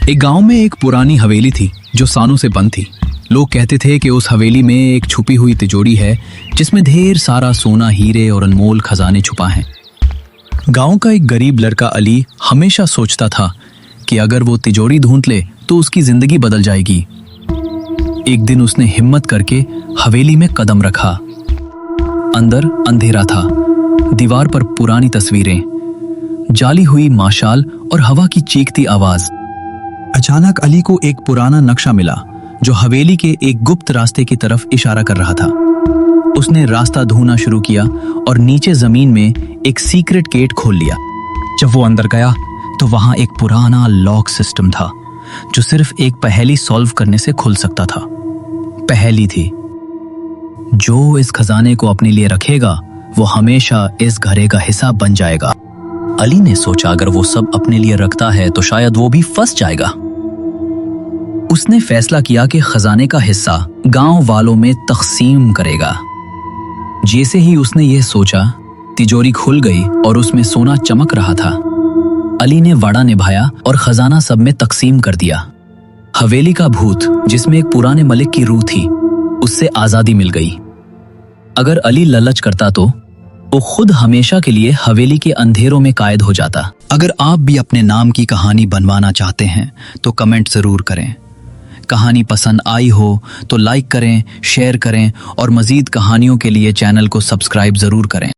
एक गांव में एक पुरानी हवेली थी जो सानों से बंद थी। लोग कहते थे कि उस हवेली में एक छुपी हुई तिजोरी है जिसमें ढेर सारा सोना, हीरे और अनमोल खजाने छुपा हैं। गांव का एक गरीब लड़का अली हमेशा सोचता था कि अगर वो तिजोरी ढूंढ ले तो उसकी जिंदगी बदल जाएगी। एक दिन उसने हिम्मत करके हवेली में कदम रखा। अंदर अंधेरा था, दीवार पर पुरानी तस्वीरें, जाली हुई माशाल और हवा की चीखती आवाज। अचानक अली को एक पुराना नक्शा मिला जो हवेली के एक गुप्त रास्ते की तरफ इशारा कर रहा था। उसने रास्ता ढूंढना शुरू किया और नीचे जमीन में एक सीक्रेट गेट खोल लिया। जब वो अंदर गया तो वहां एक पुराना लॉक सिस्टम था जो सिर्फ एक पहेली सॉल्व करने से खुल सकता था। पहेली थी, जो इस खजाने को अपने लिए रखेगा वो हमेशा इस घरे का हिस्सा बन जाएगा। अली ने सोचा अगर वो सब अपने लिए रखता है तो शायद वो भी फंस जाएगा। उसने फैसला किया कि खजाने का हिस्सा गांव वालों में तकसीम करेगा। जैसे ही उसने यह सोचा, तिजोरी खुल गई और उसमें सोना चमक रहा था। अली ने वादा निभाया और खजाना सब में तकसीम कर दिया। हवेली का भूत, जिसमें एक पुराने मलिक की रूह थी, उससे आजादी मिल गई। अगर अली लालच करता तो वो खुद हमेशा के लिए हवेली के अंधेरों में कैद हो जाता। अगर आप भी अपने नाम की कहानी बनवाना चाहते हैं तो कमेंट जरूर करें। कहानी पसंद आई हो तो लाइक करें, शेयर करें और मजीद कहानियों के लिए चैनल को सब्सक्राइब जरूर करें।